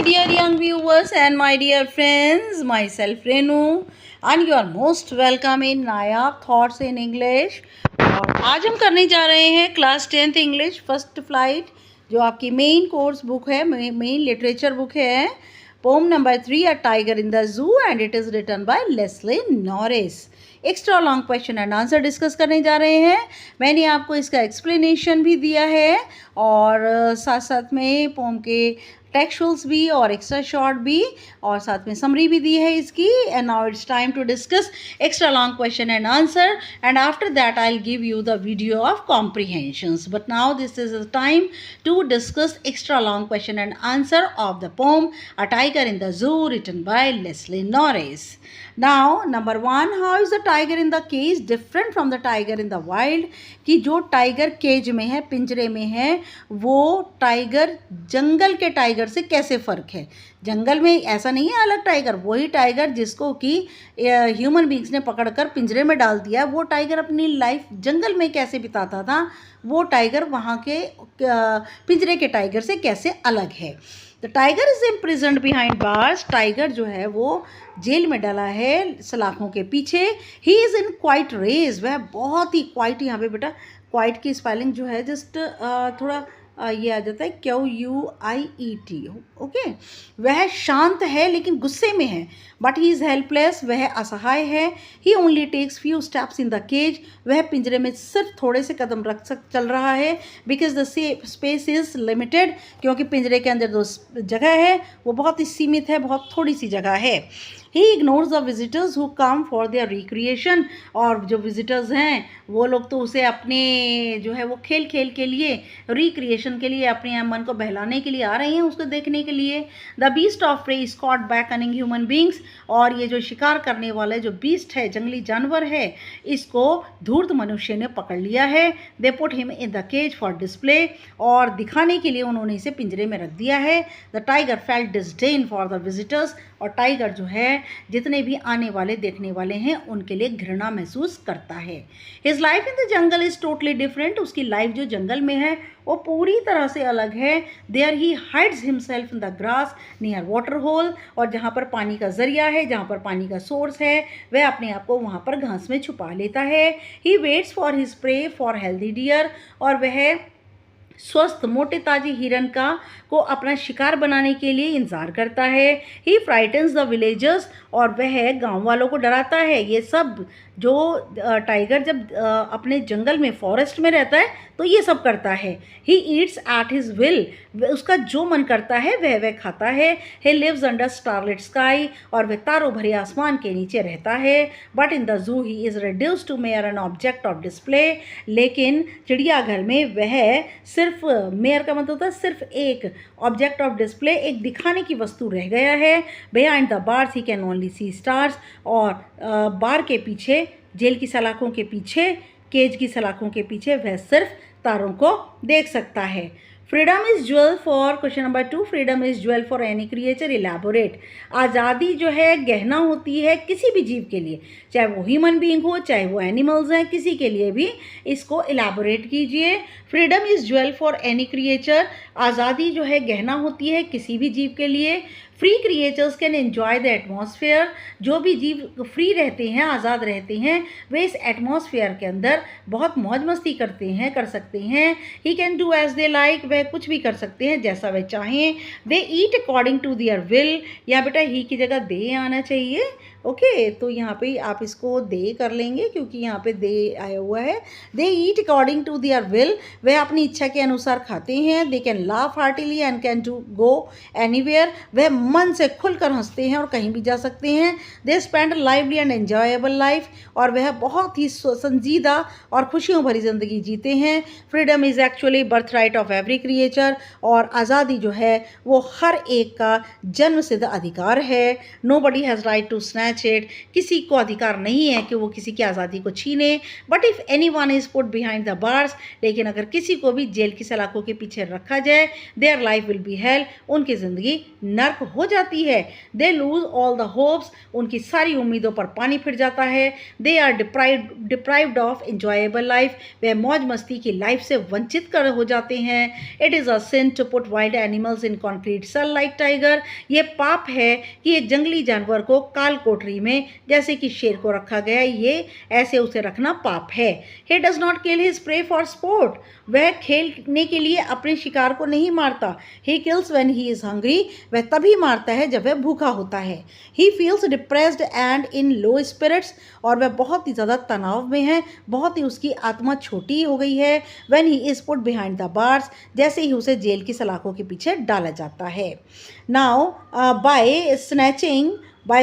dear young viewers and my dear friends, myself Renu and you are most welcome in Nayab thoughts in English. और आज हम करने जा रहे हैं class 10th English first flight, जो आपकी मेन कोर्स बुक है, मेन लिटरेचर बुक है। Poem number 3 a tiger in the zoo and it is written by Leslie Norris. Extra long question and answer discuss करने जा रहे हैं। मैंने आपको इसका एक्सप्लेनेशन भी दिया है और साथ साथ में पोम के टेक्सचुअल्स भी और एक्स्ट्रा शॉर्ट भी और साथ में समरी भी दी है इसकी। And now it's time to discuss extra long question and answer and after that I will give you the video of comprehensions. But now this is the time to discuss extra long question and answer of the poem a tiger in the zoo written by Leslie Norris. Now number 1, how is the tiger in the cage different from the tiger in the wild? कि जो tiger cage में है, पिंजरे में है, वो tiger जंगल के tiger से कैसे फ़र्क है। जंगल में ऐसा नहीं है अलग टाइगर, वही टाइगर जिसको कि ह्यूमन बींग्स ने पकड़कर पिंजरे में डाल दिया, वो टाइगर अपनी लाइफ जंगल में कैसे बिताता था, वो टाइगर वहाँ के पिंजरे के टाइगर से कैसे अलग है। The tiger is imprisoned behind bars. Tiger जो है वो जेल में डला है सलाखों के पीछे। He is in quite rage, वह बहुत ही क्वाइट, यहाँ पे बेटा क्वाइट की स्पेलिंग जो है जस्ट थोड़ा ये आ जाता है QUIET। ओके, वह शांत है लेकिन गुस्से में है। बट ही इज़ हेल्पलेस, वह असहाय है। He only takes few steps in the cage, वह पिंजरे में सिर्फ थोड़े से कदम चल रहा है। Because the space is limited, क्योंकि पिंजरे के अंदर जो जगह है वो बहुत ही सीमित है, बहुत थोड़ी सी जगह है। He ignores the visitors who come for their recreation, और जो विजिटर्स हैं वो लोग तो उसे अपने जो है वो खेल के लिए, रिक्रिएशन के लिए, अपने मन को बहलाने के लिए आ रहे हैं, उसको देखने के लिए। The beast of prey is caught by cunning human beings, और ये जो शिकार करने वाले जो बीस्ट है, जंगली जानवर है, इसको धूर्त मनुष्य ने पकड़ लिया है। They put him in the cage for display, और दिखाने के लिए उन्होंने इसे पिंजरे में रख दिया है। The tiger felt disdain for the visitors, और टाइगर जो है जितने भी आने वाले देखने वाले हैं उनके लिए घृणा महसूस करता है। His life in the jungle is totally different, उसकी लाइफ जो जंगल में है वो पूरी तरह से अलग है। There he hides himself in the grass near water hole, और जहाँ पर पानी का जरिया है, जहाँ पर पानी का सोर्स है, वह अपने आप को वहाँ पर घास में छुपा लेता है। He waits for his prey for healthy deer, और वह स्वस्थ मोटे ताजे हिरन को अपना शिकार बनाने के लिए इंतज़ार करता है। ही फ्राइटन्स द विलेजर्स, और वह गांव वालों को डराता है। ये सब जो टाइगर जब अपने जंगल में, फॉरेस्ट में रहता है तो ये सब करता है। He eats at his will, उसका जो मन करता है वह खाता है। He lives under starlit sky, और वह तारों भरे आसमान के नीचे रहता है। But in the zoo he is reduced to mere an object of display, लेकिन चिड़ियाघर में वह सिर्फ, मेयर का मतलब होता है सिर्फ एक ऑब्जेक्ट ऑफ डिस्प्ले, एक दिखाने की वस्तु रह गया है। Behind the bars he can only see stars, और बार के पीछे, जेल की सलाखों के पीछे, केज की सलाखों के पीछे वह सिर्फ तारों को देख सकता है। Freedom is jewel for, question number 2, freedom is jewel for any creature elaborate. आज़ादी जो है गहना होती है किसी भी जीव के लिए, चाहे वो ह्यूमन बीइंग हो, चाहे वो एनिमल्स हैं, किसी के लिए भी इसको इलेबोरेट कीजिए। Freedom is jewel for any creature, आज़ादी जो है गहना होती है किसी भी जीव के लिए। Free creatures can enjoy the atmosphere, जो भी जीव फ्री रहते हैं, आज़ाद रहते हैं, वे इस एटमॉस्फेयर के अंदर बहुत मौज मस्ती कर सकते हैं। He can do as they like, वह कुछ भी कर सकते हैं जैसा वह चाहें। They eat according to their will, या बेटा ही की जगह दे आना चाहिए। ओके, तो यहाँ पे आप इसको दे कर लेंगे क्योंकि यहाँ पे दे आया हुआ है। They eat according to their will, वह अपनी इच्छा के अनुसार खाते हैं। They can laugh heartily and can to go anywhere, वह मन से खुलकर हंसते हैं और कहीं भी जा सकते हैं। They spend lively and enjoyable life, और वह बहुत ही संजीदा और खुशियों भरी ज़िंदगी जीते हैं। Freedom is actually birth right of every creature, और आज़ादी जो है वो हर एक का जन्मसिद्ध अधिकार है। Nobody has right to snatch snatch it, किसी को अधिकार नहीं है कि वो किसी की आज़ादी को छीने। But if any one is put behind the bars, लेकिन अगर किसी को भी जेल की सलाखों के पीछे रखा जाए, their life will be hell, उनकी ज़िंदगी नर्क हो जाती है। They lose all the hopes, उनकी सारी उम्मीदों पर पानी फिर जाता है। They are deprived of enjoyable life, वे मौज मस्ती की लाइफ से वंचित कर हो जाते हैं। It is a sin to put wild animals in concrete cell like tiger, ये पाप है कि एक जंगली जानवर को काल कोठरी में जैसे कि शेर को रखा गया है, ये ऐसे उसे रखना पाप है। He does not kill his prey for sport, वह खेलने के लिए अपने शिकार को नहीं मारता। He kills when he is hungry, वह तभी मारता है जब वह भूखा होता है। He feels depressed and in low spirits, और वह बहुत ही ज़्यादा तनाव में है, बहुत ही उसकी आत्मा छोटी हो गई है। When he is put behind the bars, जैसे ही उसे जेल की सलाखों के पीछे डाला जाता है। Now by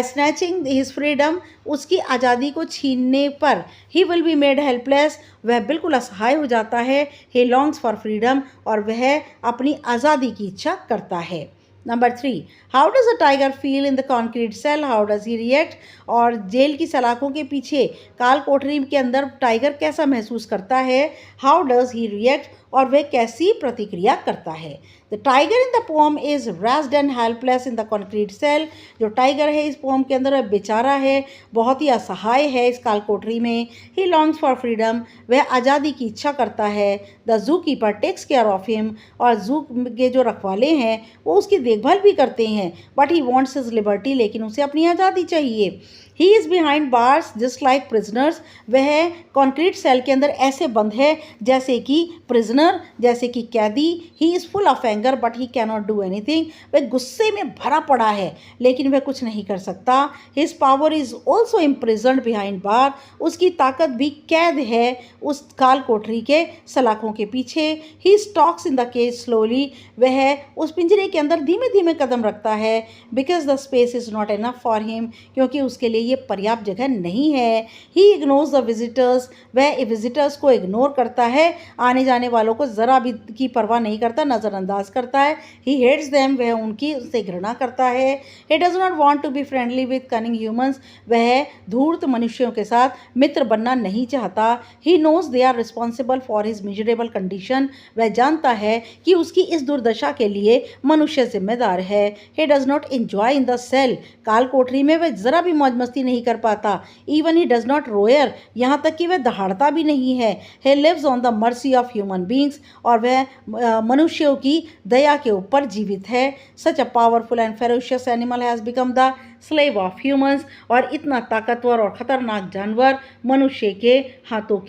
snatching his freedom, उसकी आज़ादी को छीनने पर he will be made helpless, वह बिल्कुल असहाय हो जाता है। ही लॉन्ग्स फॉर फ्रीडम, और वह अपनी आज़ादी की इच्छा करता है। Number 3, how does a tiger feel in the concrete cell, how does he react, और जेल की सलाखों के पीछे काल कोठरी के अंदर टाइगर कैसा महसूस करता है। हाउ डज ही रिएक्ट, और वह कैसी प्रतिक्रिया करता है। The tiger in the poem is raised and helpless in the concrete cell, जो टाइगर है इस पोम के अंदर वह बेचारा है, बहुत ही असहाय है इस काल कोठरी में। ही लॉन्ग्स फॉर फ्रीडम, वह आज़ादी की इच्छा करता है। The zookeeper takes care of him, और जू के जो रखवाले हैं वो उसकी देखभाल भी करते हैं। But he wants his liberty, लेकिन उसे अपनी आज़ादी चाहिए। He is behind bars just like prisoners, वह कॉन्क्रीट सेल के अंदर ऐसे बंद है जैसे कि प्रिजनर, जैसे कि कैदी। He is full of anger but he cannot do anything, वह गुस्से में भरा पड़ा है लेकिन वह कुछ नहीं कर सकता। His power is also imprisoned behind bar, उसकी ताकत भी कैद है उस काल कोठरी के सलाखों के पीछे। He stalks in the cage slowly, वह उस पिंजरे के अंदर धीमे धीमे कदम रखता है। Because the space is not enough for him, क्योंकि उसके लिए ये पर्याप्त जगह नहीं है। ही इग्नोर्स द विजिटर्स, वह विजिटर्स को इग्नोर करता है, आने जाने वालों को ज़रा भी की परवाह नहीं करता, नज़रअंदाज करता है। ही हेट्स देम, वह उनकी उससे घृणा करता है। He does not want to be friendly with cunning humans, वह धूर्त मनुष्यों के साथ मित्र बनना नहीं चाहता। He knows they are responsible for his miserable condition, वह जानता है कि उसकी इस दुर्दशा के लिए मनुष्य जिम्मेदार है। He does not enjoy in the cell, काल कोठरी में वह ज़रा भी मौज मस्ती नहीं कर पाता। Even he does not roar, यहाँ तक कि वह दहाड़ता भी नहीं है। He lives on the mercy of human beings, और वह मनुष्यों की दया के ऊपर जीवित है। Such a powerful and ferocious animal has become the slave of humans, और इतना ताकतवर और ख़तरनाक जानवर मनुष्य के हाथों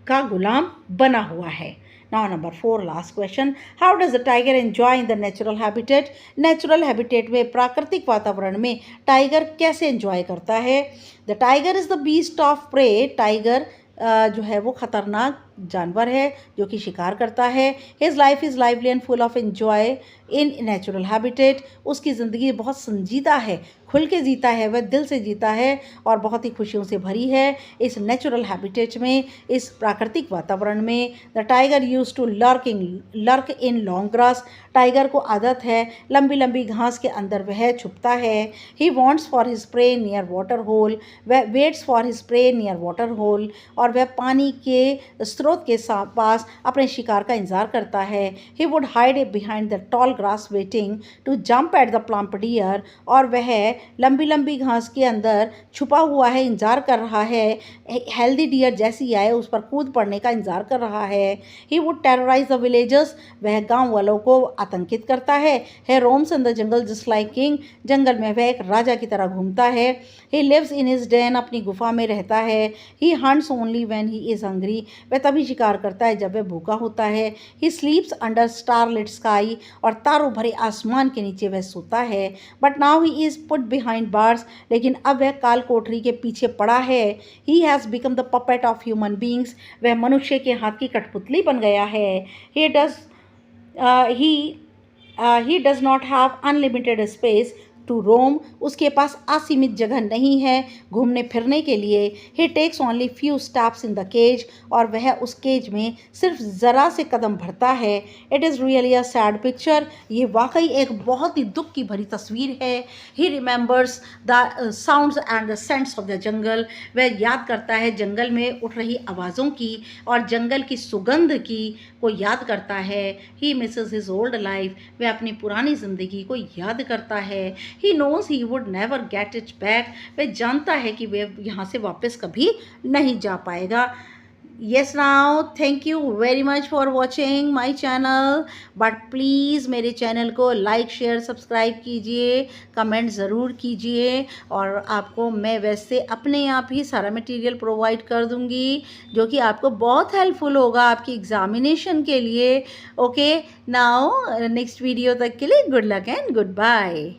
का गुलाम बना हुआ है। Now number 4, last question. How does the tiger enjoy in the natural habitat? Natural habitat में, प्राकृतिक वातावरण में टाइगर कैसे एंजॉय करता है। The tiger is the beast of prey. Tiger जो है वो खतरनाक जानवर है जो कि शिकार करता है। His life is lively and full of enjoy in natural habitat, उसकी ज़िंदगी बहुत संजीदा है, खुल के जीता है, वह दिल से जीता है और बहुत ही खुशियों से भरी है इस नेचुरल हैबिटेट में, इस प्राकृतिक वातावरण में। The tiger use to lurk in long grass, tiger को आदत है लंबी लंबी घास के अंदर वह छुपता है। He wants for his prey near water hole, वह waits for his prey near water hole, और वह पानी के स्रोत के पास अपने शिकार का इंतजार करता है। He would hide behind the tall grass waiting to jump at the plump deer, और वह लंबी लंबी घास के अंदर छुपा हुआ है, इंतजार कर रहा है हेल्दी डियर जैसी आए उस पर कूद पड़ने का इंतजार कर रहा है। He would terrorise the villagers, वह गांव वालों को आतंकित करता है। He roams in the jungle just like king, जंगल में वह एक राजा की तरह घूमता है। He lives in his den, अपनी गुफा में रहता है। He hunts only when he is hungry, वह तभी शिकार करता है जब वह भूखा होता है। ही स्लीप्स अंडर स्टारलिट स्काई, और तारों भरे आसमान के नीचे वह सोता है। But now he is put behind bars, लेकिन अब वह काल कोठरी के पीछे पड़ा है। He has become the puppet of human beings, वह मनुष्य के हाथ की कठपुतली बन गया है। He does not have unlimited space to roam, उसके पास असीमित जगह नहीं है घूमने फिरने के लिए। He takes only few steps in the cage, और वह उस केज में सिर्फ ज़रा से कदम भरता है। It is really a sad picture, ये वाकई एक बहुत ही दुख की भरी तस्वीर है। He remembers the sounds and the saints of the jungle, वह याद करता है जंगल में उठ रही आवाज़ों की और जंगल की सुगंध की को याद करता है। He misses his old life, वह अपनी पुरानी ज़िंदगी को याद करता है। He knows he would never get it back, वह जानता है कि वह यहाँ से वापस कभी नहीं जा पाएगा। yes now thank you very much for watching my channel, but please मेरे चैनल को लाइक शेयर सब्सक्राइब कीजिए, कमेंट ज़रूर कीजिए, और आपको मैं वैसे अपने आप ही सारा मटेरियल प्रोवाइड कर दूंगी जो कि आपको बहुत हेल्पफुल होगा आपकी एग्जामिनेशन के लिए। ओके, नाउ नेक्स्ट वीडियो तक के लिए good luck and good bye.